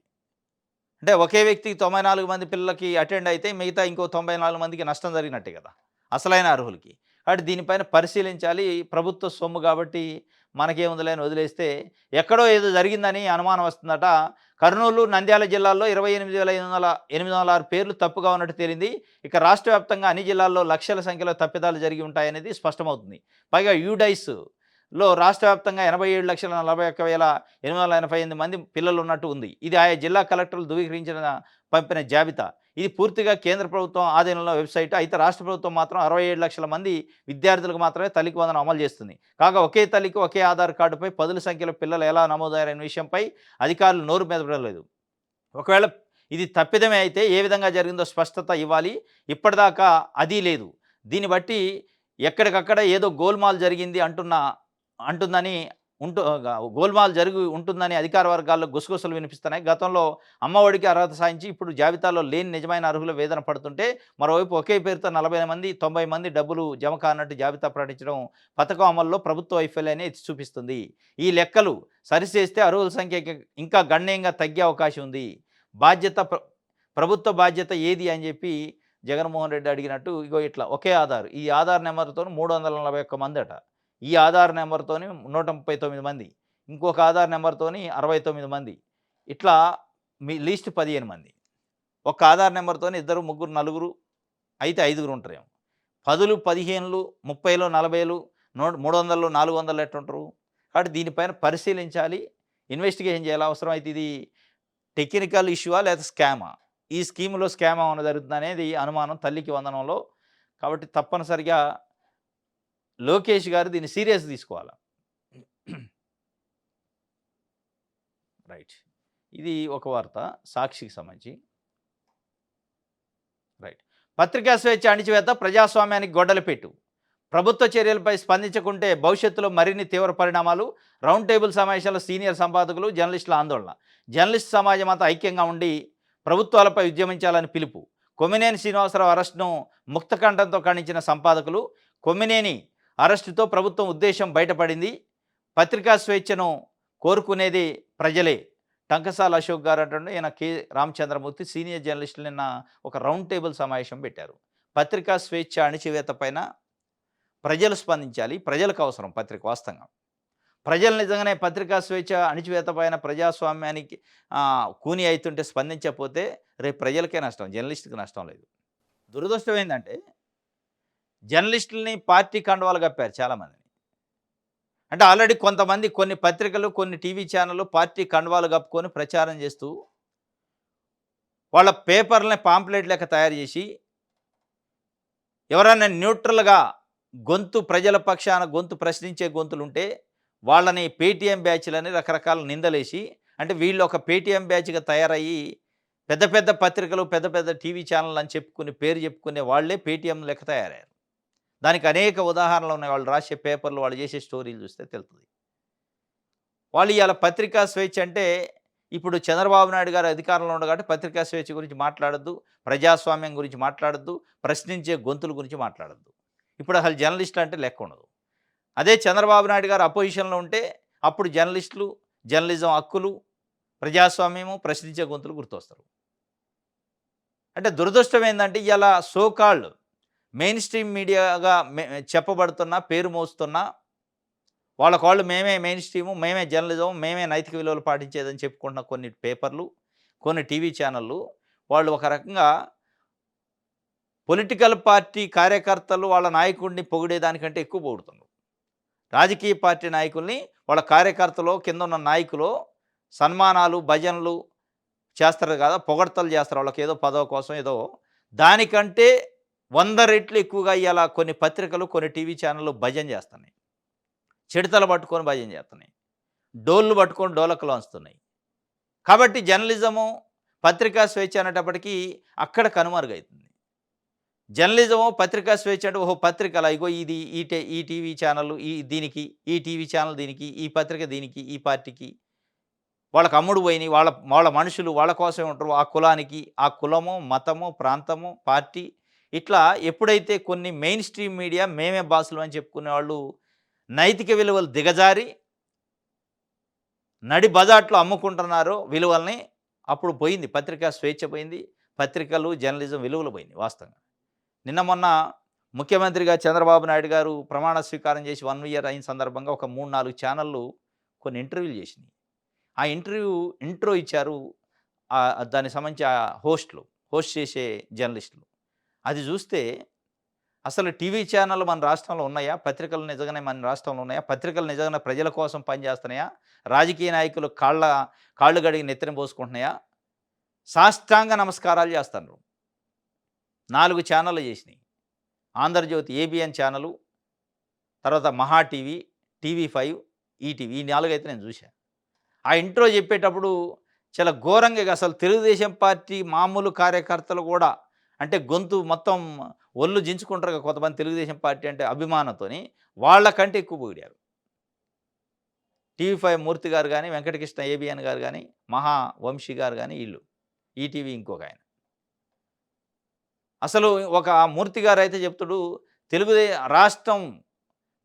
అంటే ఒకే వ్యక్తికి 94 మంది పిల్లలకి అటెండ్ అయితే మిగతా ఇంకో 94 మందికి నష్టం జరిగినట్టే కదా! అసలైన అర్హులకి. కాబట్టి దీనిపైన పరిశీలించాలి. ప్రభుత్వ సొమ్ము కాబట్టి మనకేముందిలే అని వదిలేస్తే ఎక్కడో ఏదో జరిగిందని అనుమానం వస్తుందట. కర్నూలు, నంద్యాల జిల్లాల్లో 28,806 పేర్లు తప్పుగా ఉన్నట్టు తేలింది. ఇక రాష్ట్ర వ్యాప్తంగా అన్ని జిల్లాల్లో లక్షల సంఖ్యలో తప్పిదాలు జరిగి ఉంటాయనేది స్పష్టమవుతుంది. పైగా యూడైస్‌లో రాష్ట్ర వ్యాప్తంగా 87,41,888 మంది పిల్లలున్నట్టు ఉంది. ఇది ఆయా జిల్లా కలెక్టర్లు ధృవీకరించిన పంపిన జాబితా. ఇది పూర్తిగా కేంద్ర ప్రభుత్వం ఆధీనంలో వెబ్‌సైట్. అయితే రాష్ట్ర ప్రభుత్వం మాత్రం 67 లక్షల మంది విద్యార్థులకు మాత్రమే తల్లికి వందనం అమలు చేస్తుంది. కాగా ఒకే తల్లికి ఒకే ఆధార్ కార్డుపై పదుల సంఖ్యలో పిల్లలు ఎలా నమోదయ్యారనే విషయంపై అధికారులు నోరు మెదపలేదు. ఒకవేళ ఇది తప్పిదమే అయితే ఏ విధంగా జరిగిందో స్పష్టత ఇవ్వాలి. ఇప్పటిదాకా అదీ లేదు. దీన్ని బట్టి ఎక్కడికక్కడ ఏదో గోల్‌మాల్ జరిగింది అంటుందని గోల్‌మాల్ జరిగి ఉంటుందని అధికార వర్గాల్లో గుసగుసలు వినిపిస్తున్నాయి. గతంలో అమ్మఒడికి అర్హత సాధించి ఇప్పుడు జాబితాలో లేని నిజమైన అర్హులు వేదన పడుతుంటే, మరోవైపు ఒకే పేరుతో 40 మంది, 90 మంది డబ్బులు జమ కానట్టు జాబితా ప్రకటించడం పథకం అమల్లో ప్రభుత్వ వైఫల్యాన్ని ఎత్తి చూపిస్తుంది. ఈ లెక్కలు సరిచేస్తే అర్హుల సంఖ్య ఇంకా గణనీయంగా తగ్గే అవకాశం ఉంది. బాధ్యత ప్రభుత్వ బాధ్యత ఏది అని చెప్పి జగన్మోహన్ రెడ్డి అడిగినట్టు ఇగో ఇట్లా ఒకే ఆధార్. ఈ ఆధార్ నెంబర్‌తోని 341 మందట. ఈ ఆధార్ నెంబర్‌తోని 139 మంది. ఇంకొక ఆధార్ నెంబర్‌తోని 69 మంది. ఇట్లా మీ లీస్ట్ 15 మంది. ఒక ఆధార్ నెంబర్‌తోని ఇద్దరు, ముగ్గురు, నలుగురు అయితే ఐదుగురు ఉంటారేమో. 10లు, 15లు, 30లు, 40లు, 300లు, 400లు ఎట్టుంటరు? కాబట్టి దీనిపైన పరిశీలించాలి. ఇన్వెస్టిగేషన్ చేయాలి. అవసరమైతే ఇది టెక్నికల్ ఇష్యూవా లేదా స్కామా? ఈ స్కీమ్‌లో స్కామ్ ఏమన్నా జరుగుతుందనేది అనుమానం తల్లికి వందనంలో. కాబట్టి తప్పనిసరిగా లోకేష్ గారు దీన్ని సీరియస్ తీసుకోవాలా. రైట్. ఇది ఒక వార్త సాక్షికి సంబంధించి. రైట్. పత్రికా స్వేచ్ఛ అణిచివేత ప్రజాస్వామ్యానికి గొడ్డలి పెట్టు. ప్రభుత్వ చర్యలపై స్పందించకుంటే భవిష్యత్తులో మరిన్ని తీవ్ర పరిణామాలు. రౌండ్ టేబుల్ సమావేశాల్లో సీనియర్ సంపాదకులు, జర్నలిస్టుల ఆందోళన. జర్నలిస్ట్ సమాజం అంతా ఐక్యంగా ఉండి ప్రభుత్వాలపై ఉద్యమించాలని పిలుపు. కొమ్మినేని శ్రీనివాసరావు అరెస్టును ముక్తకంఠంతో ఖండించిన సంపాదకులు. కొమ్మినేని అరెస్టుతో ప్రభుత్వం ఉద్దేశం బయటపడింది. పత్రికా స్వేచ్ఛను కోరుకునేది ప్రజలే. టంకసాల అశోక్ గారు అంటుండే ఈయన కె రామచంద్రమూర్తి సీనియర్ జర్నలిస్టులు నిన్న ఒక రౌండ్ టేబుల్ సమావేశం పెట్టారు. పత్రికా స్వేచ్ఛ అణిచివేత పైన ప్రజలు స్పందించాలి. ప్రజలకు అవసరం పత్రిక వాస్తవంగా. ప్రజలు నిజంగానే పత్రికా స్వేచ్ఛ అణిచివేత పైన ప్రజాస్వామ్యానికి కూని అవుతుంటే స్పందించకపోతే రేపు ప్రజలకే నష్టం, జర్నలిస్టుకి నష్టం లేదు. దురదృష్టం ఏంటంటే జర్నలిస్టులని పార్టీ కండువాలు కప్పారు చాలామందిని. అంటే ఆల్రెడీ కొంతమంది కొన్ని పత్రికలు, కొన్ని టీవీ ఛానళ్ళు పార్టీ కండువాలు కప్పుకొని ప్రచారం చేస్తూ వాళ్ళ పేపర్లని పాంప్లెట్ లెక్క తయారు చేసి ఎవరైనా న్యూట్రల్‌గా ప్రజల పక్షాన గొంతు ప్రశ్నించే గొంతులుంటే వాళ్ళని పేటీఎం బ్యాచ్‌లని రకరకాల నిందలేసి, అంటే వీళ్ళు ఒక పేటీఎం బ్యాచ్‌గా తయారయ్యి పెద్ద పెద్ద పత్రికలు, పెద్ద పెద్ద టీవీ ఛానల్ అని పేరు చెప్పుకునే వాళ్ళే పేటీఎం లెక్క తయారయ్యారు. దానికి అనేక ఉదాహరణలు ఉన్నాయి. వాళ్ళు రాసే పేపర్లు, వాళ్ళు చేసే స్టోరీలు చూస్తే తెలుస్తుంది. వాళ్ళు ఇవాళ పత్రికా స్వేచ్ఛ అంటే ఇప్పుడు చంద్రబాబు నాయుడు గారు అధికారంలో ఉండడు కాబట్టి పత్రికా స్వేచ్ఛ గురించి మాట్లాడొద్దు, ప్రజాస్వామ్యం గురించి మాట్లాడొద్దు, ప్రశ్నించే గొంతుల గురించి మాట్లాడొద్దు. ఇప్పుడు అసలు జర్నలిస్టులు అంటే లెక్క ఉండదు. అదే చంద్రబాబు నాయుడు గారు అపోజిషన్లో ఉంటే అప్పుడు జర్నలిస్టులు, జర్నలిజం హక్కులు, ప్రజాస్వామ్యము, ప్రశ్నించే గొంతులు గుర్తొస్తారు. అంటే దురదృష్టం ఏంటంటే ఇలా సో కాల్డ్ మెయిన్ స్ట్రీమ్ మీడియాగా చెప్పబడుతున్న, పేరు మోస్తున్న వాళ్ళ మేమే మెయిన్ స్ట్రీము, మేమే జర్నలిజం, మేమే నైతిక విలువలు పాటించేదని చెప్పుకుంటున్న కొన్ని పేపర్లు, కొన్ని టీవీ ఛానళ్ళు వాళ్ళు ఒక రకంగా పొలిటికల్ పార్టీ కార్యకర్తలు వాళ్ళ నాయకుడిని పొగిడేదానికంటే ఎక్కువ పొగుడుతున్నారు. రాజకీయ పార్టీ నాయకుల్ని వాళ్ళ కార్యకర్తలు, కింద ఉన్న నాయకులు సన్మానాలు, భజనలు చేస్తారు కదా, పొగడ్తలు చేస్తారు. వాళ్ళకి ఏదో పదవి కోసం ఏదో. దానికంటే 100 రెట్లు ఎక్కువగా ఇవాళ కొన్ని పత్రికలు, కొన్ని టీవీ ఛానళ్ళు భజన చేస్తున్నాయి. చిడతలు పట్టుకొని భజన చేస్తున్నాయి. డోళ్ళు పట్టుకొని డోలకులు వంచుతున్నాయి. కాబట్టి జర్నలిజము, పత్రికా స్వేచ్ఛ అనేటప్పటికీ అక్కడ కనుమరుగవుతుంది. జర్నలిజము, పత్రికా స్వేచ్ఛ అంటే ఓహో పత్రికల ఇగో ఇది ఈ టీవీ ఛానల్ దీనికి, ఈ టీవీ ఛానల్ దీనికి, ఈ పత్రిక దీనికి, ఈ పార్టీకి వాళ్ళకి అమ్ముడు పోయినాయి. వాళ్ళ మనుషులు వాళ్ళ కోసమే ఉంటారు. ఆ కులానికి, ఆ కులము, మతము, ప్రాంతము, పార్టీ ఇట్లా ఎప్పుడైతే కొన్ని మెయిన్ స్ట్రీమ్ మీడియా మేమే బాసులు అని చెప్పుకునే వాళ్ళు నైతిక విలువలు దిగజారి నడి బజాట్లో అమ్ముకుంటున్నారో విలువల్ని, అప్పుడు పోయింది పత్రికా స్వేచ్ఛ పోయింది. పత్రికలు, జర్నలిజం విలువలు పోయినాయి వాస్తవంగా. నిన్న మొన్న ముఖ్యమంత్రిగా చంద్రబాబు నాయుడు గారు ప్రమాణ స్వీకారం చేసి 1 ఇయర్ అయిన సందర్భంగా ఒక 3, 4 ఛానల్‌లు కొన్ని ఇంటర్వ్యూలు చేసినాయి. ఆ ఇంట్రో ఇచ్చారు. దానికి సంబంధించి హోస్ట్ చేసే జర్నలిస్టులు. అది చూస్తే అసలు టీవీ ఛానల్ మన రాష్ట్రంలో ఉన్నాయా? పత్రికలు నిజంగానే మన రాష్ట్రంలో ఉన్నాయా? పత్రికలు నిజంగానే ప్రజల కోసం పనిచేస్తున్నాయా? రాజకీయ నాయకులు కాళ్ళు కడిగి నెత్తిన పోసుకుంటున్నాయా? సాష్టాంగ నమస్కారాలు చేస్తున్నారు. 4 ఛానల్లు చేసినాయి. ఆంధ్రజ్యోతి, ఏబిఎన్ ఛానలు, తర్వాత మహా టీవీ, టీవీ5, ఈటీవీ ఈ 4 అయితే నేను చూసా. ఆ ఇంట్రో చెప్పేటప్పుడు చాలా ఘోరంగా అసలు తెలుగుదేశం పార్టీ మామూలు కార్యకర్తలు కూడా అంటే గొంతు మొత్తం ఒళ్ళు జించుకుంటారు కదా కొంతమంది తెలుగుదేశం పార్టీ అంటే అభిమానంతోని, వాళ్ళకంటే ఎక్కువ పొగిడారు. టీవీ5 మూర్తి గారు కానీ, వెంకటకృష్ణ ఏబిఎన్ గారు కానీ, మహా వంశీ గారు కానీ వీళ్ళు, ఈటీవీ ఇంకొక ఆయన. అసలు ఒక మూర్తి గారు అయితే చెప్తాడు, రాష్ట్రం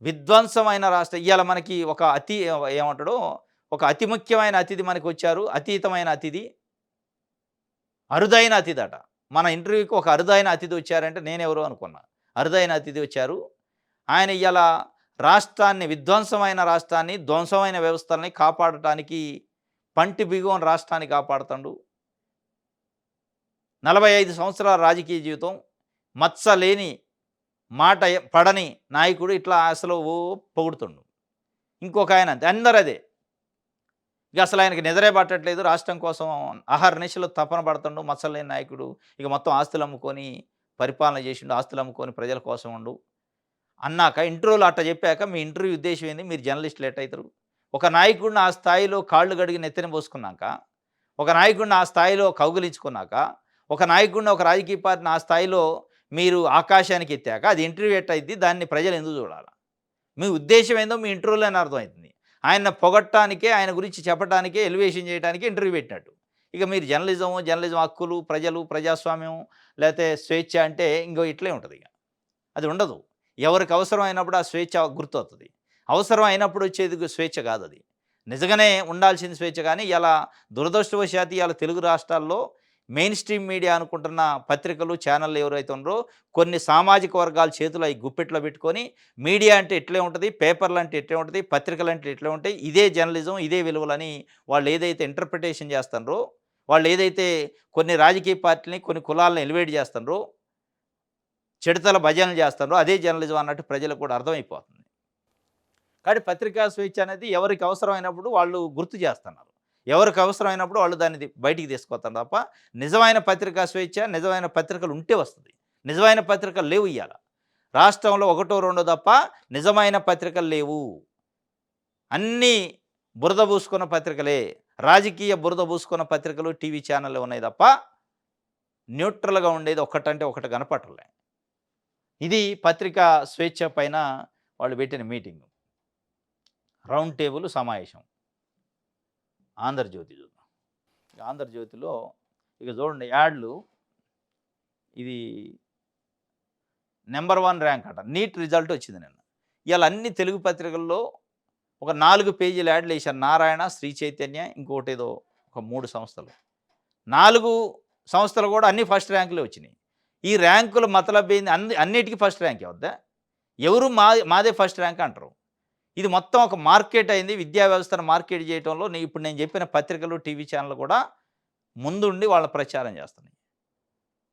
విధ్వంసమైన రాష్ట్రం. ఇవాళ మనకి ఒక ఏమంటాడో ఒక అతి ముఖ్యమైన అతిథి మనకు వచ్చారు. అతీతమైన అతిథి, అరుదైన అతిథి అట. మన ఇంటర్వ్యూకి ఒక అరుదైన అతిథి వచ్చారంటే నేనెవరో అనుకున్నా. అరుదైన అతిథి వచ్చారు. ఆయన ఇవాళ విధ్వంసమైన రాష్ట్రాన్ని, ధ్వంసమైన వ్యవస్థల్ని కాపాడటానికి పంటి బిగువన రాష్ట్రాన్ని కాపాడుతాడు. 45 సంవత్సరాల రాజకీయ జీవితం, మచ్చలేని మాట పడని నాయకుడు, ఇట్లా అసలు పొగుడుతుండు. ఇంకొక ఆయన అంతే, అందరూ అదే. ఇక అసలు ఆయనకి నిద్రే పట్టట్లేదు, రాష్ట్రం కోసం అహర్నిశలు తపన పడుతుండు, మచ్చలేని నాయకుడు. ఇక మొత్తం ఆస్తులు అమ్ముకొని పరిపాలన చేసిండు, ఆస్తులు అమ్ముకొని ప్రజల కోసం ఉండు అన్నాక, ఇంటర్వ్యూలో అట్ట చెప్పాక మీ ఇంటర్వ్యూ ఉద్దేశం ఏంది? మీరు జర్నలిస్టులు ఎట్టయితారు? ఒక నాయకుడిని ఆ స్థాయిలో కాళ్ళు గడిగి నెత్తిన పోసుకున్నాక, ఒక నాయకుడిని ఆ స్థాయిలో కౌగులించుకున్నాక, ఒక నాయకుడిని, ఒక రాజకీయ పార్టీని ఆ స్థాయిలో మీరు ఆకాశానికి ఎత్తాక అది ఇంటర్వ్యూ ఎట్టయిద్ది? దాన్ని ప్రజలు ఎందుకు చూడాలి? మీ ఉద్దేశం ఏందో మీ ఇంటర్వ్యూలోనే అర్థమవుతుంది. ఆయన పొగట్టానికే, ఆయన గురించి చెప్పడానికే, ఎలివేషన్ చేయడానికే ఇంటర్వ్యూ పెట్టినట్టు. ఇక మీరు జర్నలిజం హక్కులు, ప్రజలు, ప్రజాస్వామ్యం, లేకపోతే స్వేచ్ఛ అంటే ఇంకో ఇట్లే ఉంటుంది. ఇక అది ఉండదు. ఎవరికి అవసరం అయినప్పుడు ఆ స్వేచ్ఛ గుర్తొస్తుంది. అవసరం అయినప్పుడు వచ్చేది స్వేచ్ఛ కాదు అది. నిజంగానే ఉండాల్సిన స్వేచ్ఛ. కానీ ఇలా దురదృష్టవశాత్తు ఇవాళ తెలుగు రాష్ట్రాల్లో మెయిన్ స్ట్రీమ్ మీడియా అనుకుంటున్న పత్రికలు, ఛానళ్ళు ఎవరైతే ఉన్నారో కొన్ని సామాజిక వర్గాల చేతులు అవి గుప్పెట్లో పెట్టుకొని మీడియా అంటే ఇట్లే ఉంటుంది, పేపర్లు అంటే ఇట్లే ఉంటుంది, పత్రికలు అంటే ఇట్లే ఉంటాయి, ఇదే జర్నలిజం, ఇదే విలువలని వాళ్ళు ఏదైతే ఇంటర్ప్రిటేషన్ చేస్తున్నారో, వాళ్ళు ఏదైతే కొన్ని రాజకీయ పార్టీలని, కొన్ని కులాలను ఎలివేట్ చేస్తున్నారో, చెడుతల భజనలు చేస్తున్నారో అదే జర్నలిజం అన్నట్టు ప్రజలకు కూడా అర్థమైపోతుంది. కాబట్టి పత్రికా స్వేచ్ఛ అనేది ఎవరికి అవసరమైనప్పుడు వాళ్ళు గుర్తు చేస్తున్నారు. ఎవరికి అవసరమైనప్పుడు వాళ్ళు దాన్ని బయటికి తీసుకొస్తారు తప్ప నిజమైన పత్రికా స్వేచ్ఛ, నిజమైన పత్రికలు ఉంటే వస్తుంది. నిజమైన పత్రికలు లేవు ఇవాళ రాష్ట్రంలో, ఒకటో రెండో తప్ప నిజమైన పత్రికలు లేవు. అన్నీ బురద పూసుకున్న పత్రికలే, రాజకీయ బురద పూసుకున్న పత్రికలు, టీవీ ఛానళ్ళు ఉన్నాయి తప్ప న్యూట్రల్గా ఉండేది ఒకటంటే ఒకటి కనపట్టలే. ఇది పత్రికా స్వేచ్ఛ పైన వాళ్ళు పెట్టిన మీటింగు, రౌండ్ టేబుల్ సమావేశం. ఆంధ్రజ్యోతి చూద్దాం. ఆంధ్రజ్యోతిలో ఇక చూడండి యాడ్లు. ఇది నెంబర్ 1 ర్యాంక్ అట. నీట్ రిజల్ట్ వచ్చింది నిన్న. ఇవాళ అన్ని తెలుగు పత్రికల్లో ఒక 4 పేజీల యాడ్లు వేశారు. నారాయణ, శ్రీ చైతన్య, ఇంకోటి ఏదో ఒక 3 సంస్థలు. 4 సంస్థలు కూడా అన్ని ఫస్ట్ ర్యాంకులే వచ్చినాయి. ఈ ర్యాంకులు మతలబ్ అన్నిటికీ ఫస్ట్ ర్యాంక్ వద్దా? ఎవరు మాదే ఫస్ట్ ర్యాంక్ అంటారు. ఇది మొత్తం ఒక మార్కెట్ అయింది. విద్యా వ్యవస్థను మార్కెట్ చేయడంలో ఇప్పుడు నేను చెప్పిన పత్రికలు, టీవీ ఛానళ్ళు కూడా ముందుండి వాళ్ళ ప్రచారం చేస్తున్నాయి.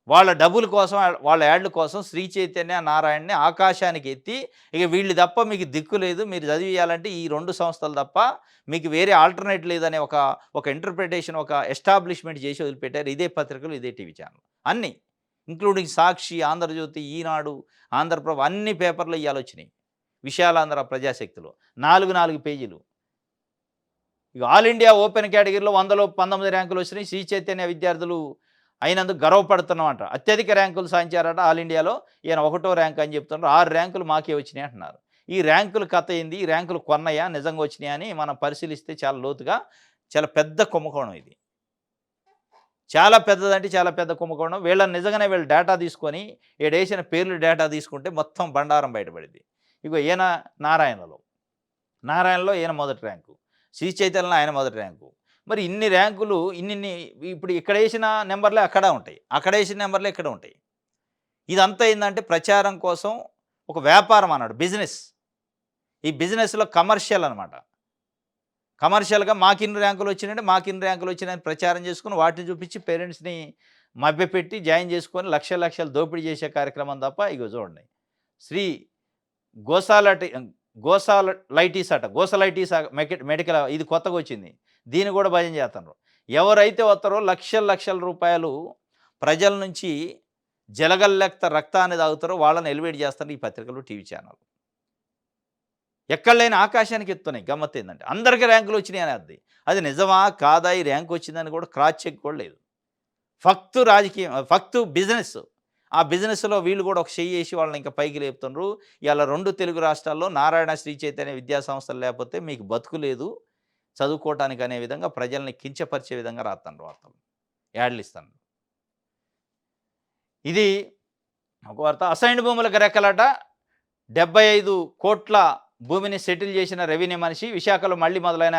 వాళ్ళ డబ్బుల కోసం, వాళ్ళ యాడ్ల కోసం శ్రీ చైతన్య, నారాయణని ఆకాశానికి ఎత్తి, ఇక వీళ్ళు తప్ప మీకు దిక్కు లేదు, మీరు చదివేయాలంటే ఈ 2 సంస్థలు తప్ప మీకు వేరే ఆల్టర్నేట్ లేదనే ఒక ఇంటర్ప్రిటేషన్, ఒక ఎస్టాబ్లిష్మెంట్ చేసి వదిలిపెట్టారు. ఇదే పత్రికలు, ఇదే టీవీ ఛానల్ అన్నీ, ఇంక్లూడింగ్ సాక్షి, ఆంధ్రజ్యోతి, ఈనాడు, ఆంధ్రప్రభ, అన్ని పేపర్లు ఇవాళ వచ్చినాయి. విశాలాంధ్ర, ప్రజాశక్తిలో 4 పేజీలు. ఇక ఆల్ ఇండియా ఓపెన్ కేటగిరీలో 100లో 19 ర్యాంకులు వచ్చినాయి. శ్రీ చైతన్య విద్యార్థులు అయినందుకు గర్వపడుతున్నామంట. అత్యధిక ర్యాంకులు సాధించారట ఆల్ ఇండియాలో. ఈయన 1వ ర్యాంక్ అని చెప్తున్నారు. 6 ర్యాంకులు మాకే వచ్చినాయి అంటున్నారు. ఈ ర్యాంకుల కథ ఏంది? ఈ ర్యాంకులు కొన్నయా, నిజంగా వచ్చినాయా అని మనం పరిశీలిస్తే చాలా లోతుగా, చాలా పెద్ద కుంభకోణం ఇది. చాలా పెద్దదంటే చాలా పెద్ద కుంభకోణం. వీళ్ళని నిజంగానే వీళ్ళు డేటా తీసుకొని, ఈడేసిన పేర్లు డేటా తీసుకుంటే మొత్తం బండారం బయటపడిద్ది. ఇగో ఈయన నారాయణలో. నారాయణలో ఈయన మొదటి ర్యాంకు. శ్రీ చైతన్యలో ఆయన మొదటి ర్యాంకు. మరి ఇన్ని ర్యాంకులు ఇన్నిన్ని ఇప్పుడు ఇక్కడేసిన నంబర్‌లే అక్కడ ఉంటాయి. అక్కడేసిన నంబర్‌లే ఇక్కడ ఉంటాయి. ఇదంతా ఏందంటే ప్రచారం కోసం ఒక వ్యాపారం అన్నాడు. బిజినెస్. ఈ బిజినెస్‌లో కమర్షియల్ అనమాట. కమర్షియల్‌గా మాకిన్ని ర్యాంకులు వచ్చినాయంటే మాకిన్ని ర్యాంకులు వచ్చినాయని ప్రచారం చేసుకొని వాటిని చూపించి పేరెంట్స్‌ని మభ్యపెట్టి జాయిన్ చేసుకొని లక్షలు లక్షలు దోపిడీ చేసే కార్యక్రమం తప్ప ఇగో చూడండి. శ్రీ గోసాలటి గోసాలైటిస్ అట. గోసలైటిస్ మెడికల్ ఇది కొత్తగొచ్చింది. దీన్ని కూడా భజన చేస్తున్నారు. ఎవరైతే వస్తారో లక్షల లక్షల రూపాయలు ప్రజల నుంచి జలగల్లెక్త రక్తాన్ని తాగుతారో వాళ్ళని ఎలివేట్ చేస్తారు ఈ పత్రికలు, టీవీ ఛానల్. ఎక్కడ లేని ఆకాశానికి ఎత్తున్నాయి. గమ్మత్తేందంటే అందరికి ర్యాంకులు వచ్చినాయని అది. అది నిజమా? కాదా? ఈ ర్యాంక్ వచ్చిందని కూడా క్రాస్ చెక్ కూడా లేదు. ఫక్తు రాజకీయం, ఫక్తు బిజినెస్. ఆ బిజినెస్‌లో వీళ్ళు కూడా ఒక చెయ్యేసి వాళ్ళని ఇంకా పైకి లేపుతున్నారు. ఇయాల 2 తెలుగు రాష్ట్రాల్లో నారాయణ, శ్రీ చైతన్య విద్యా సంస్థలు లేకపోతే మీకు బతుకు లేదు చదువుకోవటానికి అనే విధంగా ప్రజల్ని కించపరిచే విధంగా రాస్తున్నారు వార్తలు. యాడ్లు ఇస్తున్నారు. ఇది ఒక వార్త. అసైన్డ్ భూములకు రెక్కలట. 75 కోట్ల భూమిని సెటిల్ చేసిన రెవెన్యూ మనిషి. విశాఖలో మళ్లీ మొదలైన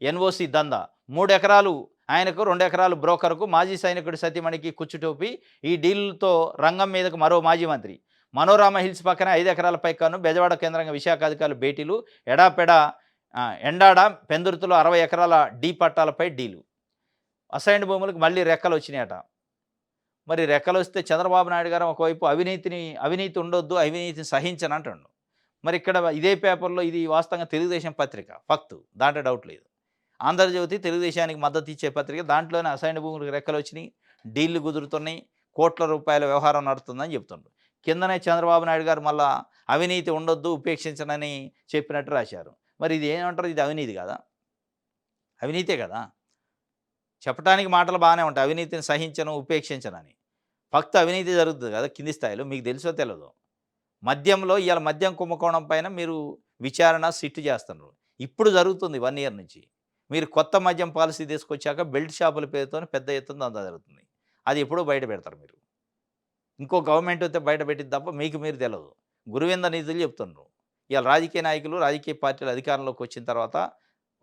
ఎన్ఓసి దందా. 3 ఎకరాలు ఆయనకు, 2 ఎకరాలు బ్రోకర్కు. మాజీ సైనికుడి సతీమణికి కుచ్చుటోపి. ఈ డీల్తో రంగం మీదకు మరో మాజీ మంత్రి. మనోరామ హిల్స్ పక్కన 5 ఎకరాల పైకాను బెజవాడ కేంద్రంగా విశాఖ అధికారులు భేటీలు. ఎడాపెడా ఎండాడ పెందుర్తిలో 60 ఎకరాల డీ పట్టాలపై డీలు. అసైన్డ్ భూములకు మళ్ళీ రెక్కలు వచ్చినాయట. మరి రెక్కలొస్తే చంద్రబాబు నాయుడు గారు ఒకవైపు అవినీతి ఉండొద్దు, అవినీతిని సహించను అంటుండు. మరి ఇక్కడ ఇదే పేపర్‌లో ఇది వాస్తవంగా తెలుగుదేశం పత్రిక ఫక్తు. దాంట్లో డౌట్ లేదు. ఆంధ్రజ్యోతి తెలుగుదేశానికి మద్దతు ఇచ్చే పత్రిక. దాంట్లోనే అసైన్డ్ భూములకు రెక్కలొచ్చినాయి, డీల్లు కుదురుతున్నాయి, కోట్ల రూపాయల వ్యవహారం నడుస్తుందని చెప్తుండ్రు. కిందనే చంద్రబాబు నాయుడు గారు మళ్ళా అవినీతి ఉండొద్దు, ఉపేక్షించనని చెప్పినట్టు రాశారు. మరి ఇది ఏమంటారు? ఇది అవినీతి కాదా? అవినీతే కదా! చెప్పటానికి మాటలు బాగానే ఉంటాయి. అవినీతిని సహించను, ఉపేక్షించనని. ఫక్తు అవినీతి జరుగుతుంది కదా కింది స్థాయిలో. మీకు తెలుసో తెలదో. మద్యంలో ఇవాళ మద్యం కుంభకోణం పైన మీరు విచారణ, సిట్ చేస్తున్నారు. ఇప్పుడు జరుగుతుంది 1 ఇయర్ నుంచి. మీరు కొత్త మద్యం పాలసీ తీసుకొచ్చాక బెల్ట్ షాపుల పేరుతోని పెద్ద ఎత్తున దందా జరుగుతుంది. అది ఎప్పుడో బయట పెడతారు మీరు. ఇంకో గవర్నమెంట్ అయితే బయట పెట్టింది తప్ప మీకు మీరు తెలవదు. గురువింద నిధులు చెప్తున్నారు. ఇవాళ రాజకీయ నాయకులు, రాజకీయ పార్టీలు అధికారంలోకి వచ్చిన తర్వాత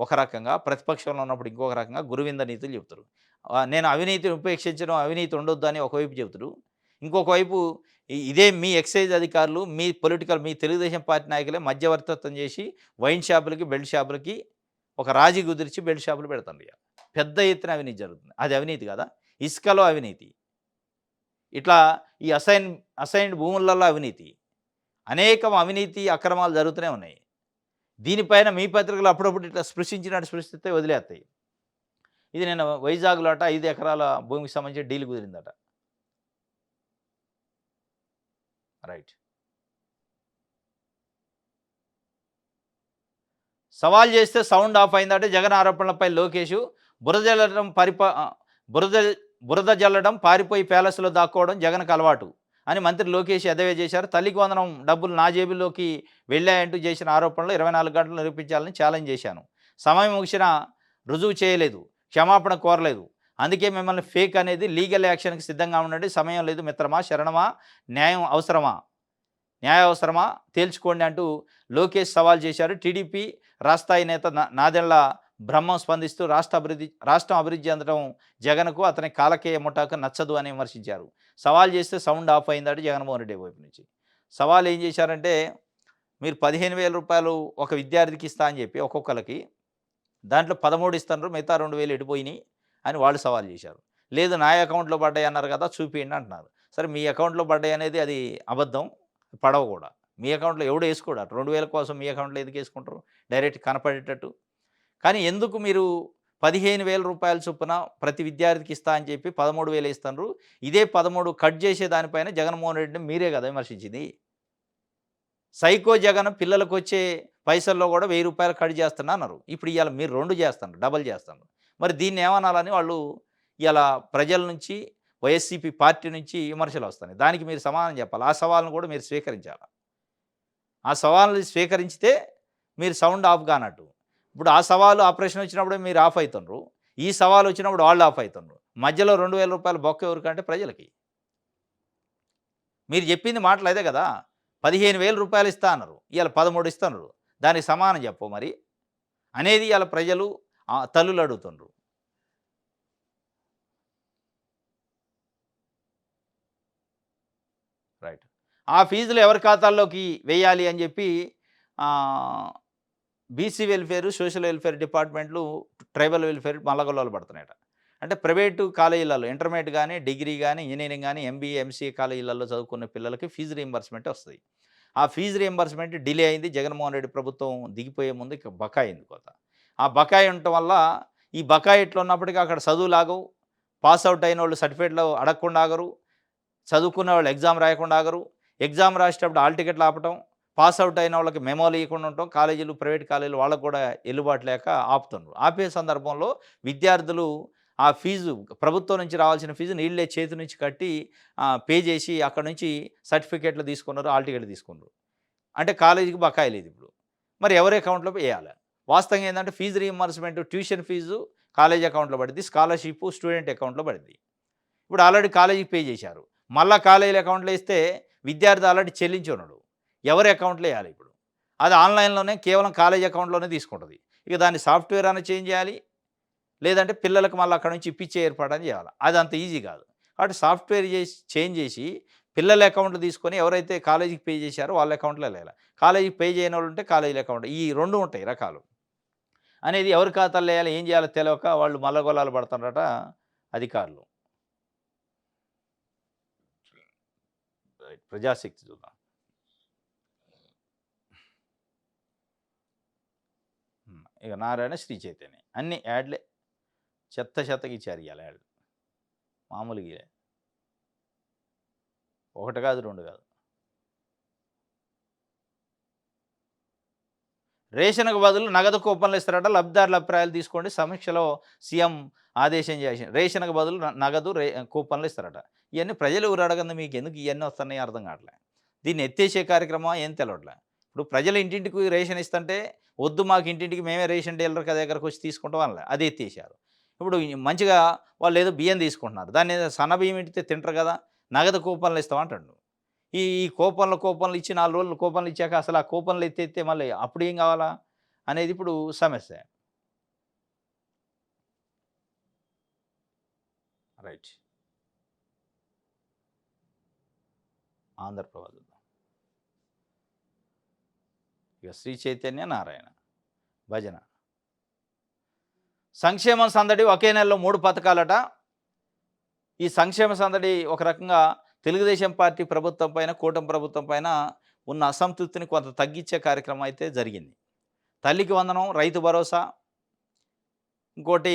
ఒక రకంగా, ప్రతిపక్షంలో ఉన్నప్పుడు ఇంకొక రకంగా గురువింద నీతులు చెప్తారు. నేను అవినీతిని ఉపేక్షించడం, అవినీతి ఉండొద్దు అని ఒకవైపు చెబుతారు. ఇంకొక వైపు ఇదే మీ ఎక్సైజ్ అధికారులు, మీ తెలుగుదేశం పార్టీ నాయకులే మధ్యవర్తిత్వం చేసి వైన్ షాపులకి, బెల్ట్ షాపులకి ఒక రాజీ కుదిర్చి బెల్ట్ షాపులు పెడుతుండ్రు ఇగ. పెద్ద ఎత్తున అవినీతి జరుగుతుంది. అది అవినీతి కాదా? ఇసుకలో అవినీతి. ఇట్లా ఈ అసైన్డ్ భూములలో అవినీతి. అనేకం అవినీతి, అక్రమాలు జరుగుతూనే ఉన్నాయి. దీనిపైన మీ పత్రికలు అప్పుడప్పుడు ఇట్లా స్పృశించినట్టు స్పృశిస్తే వదిలేస్తాయి. ఇది నేను వైజాగ్‌లో అట 5 ఎకరాల భూమికి సంబంధించి డీల్ కుదిరిందట. రైట్. సవాల్ చేస్తే సౌండ్ ఆఫ్ అయిందట. జగన్ ఆరోపణలపై లోకేషు. బురద జల్లడం బురద బురద జల్లడం, పారిపోయి ప్యాలెస్‌లో దాక్కోవడం జగన్‌కు అలవాటు అని మంత్రి లోకేష్ ఎద్దేవా చేశారు. తల్లికి వందనం డబ్బులు నా జేబులోకి వెళ్ళాయంటూ చేసిన ఆరోపణలు 24 గంటలు నిరూపించాలని ఛాలెంజ్ చేశాను. సమయం ముగిసినా రుజువు చేయలేదు, క్షమాపణ కోరలేదు. అందుకే మిమ్మల్ని ఫేక్ అనేది లీగల్ యాక్షన్‌కి సిద్ధంగా ఉండండి. సమయం లేదు మిత్రమా, శరణమా, న్యాయం అవసరమా, న్యాయం అవసరమా తేల్చుకోండి అంటూ లోకేష్ సవాల్ చేశారు. టీడీపీ రాష్ట్రాయి నేత నాదెళ్ల బ్రహ్మం స్పందిస్తూ రాష్ట్రం అభివృద్ధి చెందడం జగన్కు, అతని కాలకేయ ముఠాకు నచ్చదు అని విమర్శించారు. సవాల్ చేస్తే సౌండ్ ఆఫ్ అయిందట జగన్మోహన్ రెడ్డి వైపు నుంచి. సవాల్ ఏం చేశారంటే, మీరు 15,000 రూపాయలు ఒక విద్యార్థికి ఇస్తా అని చెప్పి ఒక్కొక్కరికి, దాంట్లో 13 ఇస్తున్నారు, మిగతా 2,000 ఎడిపోయినాయి అని వాళ్ళు సవాల్ చేశారు. లేదు నా అకౌంట్లో పడ్డాయి అన్నారు కదా చూపియండి అంటున్నారు. సరే మీ అకౌంట్లో పడ్డాయి అనేది అది అబద్ధం, పడవ కూడా. మీ అకౌంట్లో ఎవడు వేసుకోడు. 2,000 కోసం మీ అకౌంట్లో ఎందుకు వేసుకుంటారు? డైరెక్ట్ కనపడేటట్టు. కానీ ఎందుకు మీరు 15,000 రూపాయల చొప్పున ప్రతి విద్యార్థికి ఇస్తా అని చెప్పి 13,000 ఇస్తున్నారు. ఇదే 13 కట్ చేసే దానిపైన జగన్మోహన్ రెడ్డిని మీరే కదా విమర్శించింది. సైకో జగన్ పిల్లలకు వచ్చే పైసల్లో కూడా 1,000 రూపాయలు కట్ చేస్తున్నా అన్నారు. ఇప్పుడు ఇవాళ మీరు 2 చేస్తున్నారు, డబల్ చేస్తున్నారు. మరి దీన్ని ఏమనాలని వాళ్ళు ఇవాళ ప్రజల నుంచి, వైఎస్సీపీ పార్టీ నుంచి విమర్శలు వస్తున్నాయి. దానికి మీరు సమాధానం చెప్పాలి. ఆ సవాల్ను కూడా మీరు స్వీకరించాలి. ఆ సవాల్ని స్వీకరించితే మీరు సౌండ్ ఆఫ్ కానట్టు. ఇప్పుడు ఆ సవాలు, ఆ ప్రశ్న వచ్చినప్పుడే మీరు ఆఫ్ అవుతున్నారు. ఈ సవాలు వచ్చినప్పుడు వాళ్ళు ఆఫ్ అవుతున్నారు. మధ్యలో రూ. 2000 బొక్క ఎవరికంటే ప్రజలకి. మీరు చెప్పింది మాటలు అదే కదా! రూ. 15,000 ఇస్తా అన్నారు. ఇవాళ 13 ఇస్తున్నారు. దానికి సమానం చెప్పు మరి అనేది ఇవాళ ప్రజలు తల్లులు అడుగుతుండ్రు. రైట్. ఆ ఫీజులు ఎవరి ఖాతాల్లోకి వేయాలి అని చెప్పి ఆహ్, బీసీ వెల్ఫేర్, సోషల్ వెల్ఫేర్ డిపార్ట్మెంట్లు, ట్రైబల్ వెల్ఫేర్ మల్లగొల్లాలు పడుతున్నాయట. అంటే ప్రైవేటు కాలేజీలలో ఇంటర్మీడియేట్ గాని, డిగ్రీ గాని, ఇంజినీరింగ్ గాని, ఎంబీఏ, ఎంసీఏ కాలేజీలలో చదువుకున్న పిల్లలకి ఫీజు రీయింబర్స్‌మెంట్ వస్తది. ఆ ఫీజు రీయింబర్స్‌మెంట్ డిలే అయింది. జగన్మోహన్ రెడ్డి ప్రభుత్వం దిగిపోయే ముందు ఇక బకాయి అయింది కొంత. ఆ బకాయి ఉండటం వల్ల ఈ బకాయి ఎట్లున్నప్పటికీ అక్కడ చదువులాగవు. పాస్ ఔట్ అయినోళ్ళు సర్టిఫికేట్‌లు అడగకుండా ఆగరు. చదువుకునే వాళ్ళు ఎగ్జామ్ రాయకుండా ఆగరు. ఎగ్జామ్ రాసేటప్పుడు హాల్ టికెట్లు ఆపటం, పాస్ ఔట్ అయిన వాళ్ళకి మెమోలు ఇయ్యకుండా ఉండటం, కాలేజీలు, ప్రైవేట్ కాలేజీలు వాళ్ళకి కూడా ఎల్లుబాటు లేక ఆపుతున్నారు. ఆపే సందర్భంలో విద్యార్థులు ఆ ఫీజు ప్రభుత్వం నుంచి రావాల్సిన ఫీజుని ఈళ్ళే చేతి నుంచి కట్టి పే చేసి అక్కడి నుంచి సర్టిఫికేట్లు తీసుకున్నారు, హాల్ టికెట్లు తీసుకున్నారు. అంటే కాలేజీకి బకాయి లేదు ఇప్పుడు. మరి ఎవరి అకౌంట్‌లో ఎయాల? వాస్తవంగా ఏందంటే fees reimbursement tuition fees college అకౌంట్‌లో పడిద్ది. స్కాలర్‌షిప్ స్టూడెంట్ అకౌంట్‌లో పడిద్ది. ఇప్పుడు ఆల్రెడీ కాలేజీకి పే చేశారు. మళ్ళా కాలేజీల అకౌంట్‌లో ఏస్తే విద్యార్థి ఆల్రెడీ చెల్లించి ఉన్నాడు. ఎవరి అకౌంట్‌లో ఎయాలి ఇప్పుడు? అది ఆన్‌లైన్‌లోనే కేవలం కాలేజీ అకౌంట్‌లోనే తీసుకుంటది. ఇక దాన్ని సాఫ్ట్‌వేర్ అన్నా చేంజ్ చేయాలి. లేదంటే పిల్లలకు మళ్ళీ అక్కడి నుంచి ఇప్పించే ఏర్పాటని చేయాలి. అది అంత ఈజీ కాదు. కాబట్టి సాఫ్ట్‌వేర్ చేంజ్ చేసి పిల్లల అకౌంట్‌లు తీసుకొని ఎవరైతే కాలేజీకి పే చేశారో వాళ్ళ అకౌంట్‌లో ఎయాల. కాలేజీకి పే చేయనోళ్ళు ఉంటే కాలేజీల అకౌంట్. ఈ 2 ఉంటాయి రకాలు. అనేది ఎవరి ఖాతాల్లో ఎయాలి, ఏం చేయాలో తెలవక వాళ్ళు మల్లగొల్లాలు పడుతున్నారట అధికారులు. ప్రజాశక్తి చూద్దాం. ఇక నారాయణ, శ్రీ చైతన్య అన్ని యాడ్లే. చెత్త చెత్తగా ఇచ్చారు ఇయాల యాడ్లు. మామూలుగా ఇయలే. ఒకటి కాదు, 2 కాదు. రేషన్‌కు బదులు నగదు కూపన్లు ఇస్తారట. లబ్ధిదారుల అభిప్రాయాలు తీసుకోండి. సమీక్షలో సీఎం ఆదేశం చేసి రేషన్‌కు బదులు నగదు కూపన్లు ఇస్తారట. ఇయన్నీ ప్రజలు ఎవరు అడగంది మీకెందుకు ఇయన్నీ వస్తున్నాయో అర్థం కావట్లే. దీన్ని ఎత్తేసే కార్యక్రమమా ఏం తెలవట్లే. ఇప్పుడు ప్రజలు ఇంటింటికి రేషన్ ఇస్తుంటే, వద్దు మాకు ఇంటింటికి మేమే రేషన్ డీలర్ దగ్గరకు వచ్చి తీసుకుంటాం అనలే. అది ఎత్తేసారు. ఇప్పుడు మంచిగా వాళ్ళేదో బియ్యం తీసుకుంటున్నారు. దాన్నేదో సన్న బియ్యం ఇడితే తింటరు కదా! నగదు కూపన్లు ఇస్తాం అంటాండు. ఈ ఈ కూపన్లు ఇచ్చి 4 రోజులు కూపన్లు ఇచ్చాక అసలు ఆ కూపన్లు ఎత్తేత్తే మళ్ళీ అప్పుడేం కావాలా? అనేది ఇప్పుడు సమస్య. రైట్. ఆంధ్రప్రభ చూద్దాం. ఇక శ్రీ చైతన్య, నారాయణ భజన. సంక్షేమం సందడి ఒకే నెలలో 3 పథకాలట. ఈ సంక్షేమ సందడి ఒక రకంగా తెలుగుదేశం పార్టీ ప్రభుత్వం పైన, కూటమి ప్రభుత్వం పైన ఉన్న అసంతృప్తిని కొంత తగ్గించే కార్యక్రమం అయితే జరిగింది. తల్లికి వందనం, రైతు భరోసా, ఇంకోటి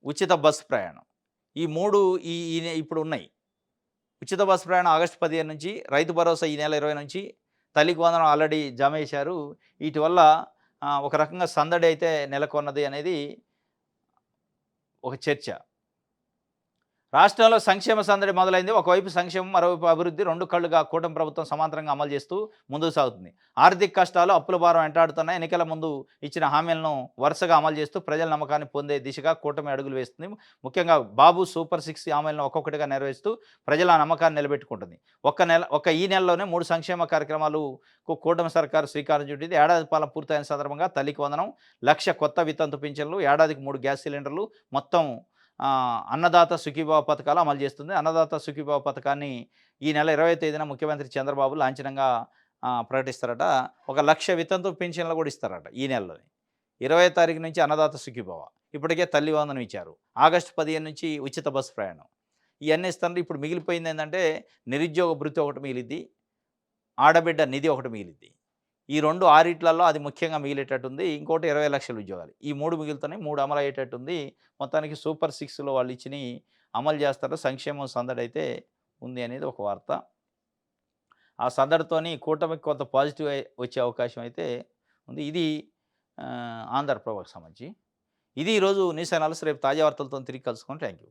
ఉచిత బస్సు ప్రయాణం. ఈ 3 ఈ ఈ ఇప్పుడు ఉన్నాయి. ఉచిత బస్సు ప్రయాణం ఆగస్టు 15 నుంచి, రైతు భరోసా ఈ నెల 20 నుంచి, తల్లికి వందనం ఆల్రెడీ జమ చేశారు. వీటి వల్ల ఒక రకంగా సందడి అయితే నెలకొన్నది అనేది ఒక చర్చ. రాష్ట్రంలో సంక్షేమ సందడి మొదలైంది. ఒకవైపు సంక్షేమం, మరోవైపు అభివృద్ధి 2 కళ్ళుగా కూటమి ప్రభుత్వం సమాంతరంగా అమలు చేస్తూ ముందుకు సాగుతుంది. ఆర్థిక కష్టాలు, అప్పుల భారం వెంటాడుతున్నాయి. ఎన్నికల ముందు ఇచ్చిన హామీలను వరుసగా అమలు చేస్తూ ప్రజల నమ్మకాన్ని పొందే దిశగా కూటమి అడుగులు వేస్తుంది. ముఖ్యంగా బాబు సూపర్ 6 హామీలను ఒక్కొక్కటిగా నెరవేరుస్తూ ప్రజల నమ్మకాన్ని నిలబెట్టుకుంటుంది. ఈ నెలలోనే 3 సంక్షేమ కార్యక్రమాలకు కూటమి సర్కారు శ్రీకారం చుట్టింది. ఏడాది పాలన పూర్తయిన సందర్భంగా తల్లికి వందనం, 1,00,000 కొత్త వితంతు పింఛన్లు, ఏడాదికి 3 గ్యాస్ సిలిండర్లు, మొత్తం అన్నదాత సుఖీభావ పథకాలు అమలు చేస్తుంది. అన్నదాత సుఖీభావ పథకాన్ని ఈ నెల 20వ తేదీన ముఖ్యమంత్రి చంద్రబాబు లాంఛనంగా ప్రకటిస్తారట. 1,00,000 వితంతు పింఛన్లు కూడా ఇస్తారట ఈ నెలలోనే. 20వ తారీఖు నుంచి అన్నదాత సుఖీభావ. ఇప్పటికే తల్లి వందనం ఇచ్చారు. ఆగస్టు 15 నుంచి ఉచిత బస్సు ప్రయాణం. ఇవన్నీ ఇస్తున్నారు. ఇప్పుడు మిగిలిపోయింది ఏంటంటే నిరుద్యోగ భృతి ఒకటి మిగిలిద్ది, ఆడబిడ్డ నిధి ఒకటి మిగిలిద్ది. ఈ 2 ఆరిట్లలో అది ముఖ్యంగా మిగిలేటట్టుంది. ఇంకోటి 20,00,000 ఉద్యోగాలు. ఈ 3 మిగులుతున్నాయి. 3 అమలు అయ్యేటట్టుంది. మొత్తానికి సూపర్ 6లో వాళ్ళు ఇచ్చినయి అమలు చేస్తారు. సంక్షేమం సందడైతే ఉంది అనేది ఒక వార్త. ఆ సందడితోని కూటమికి కొంత పాజిటివ్ వచ్చే అవకాశం అయితే ఉంది. ఇది ఆంధ్రప్రభకు సంబంధించి. ఇది ఈరోజు న్యూస్ అనాలిసిస్. రేపు తాజా వార్తలతో తిరిగి కలుసుకుందాం. Thank you.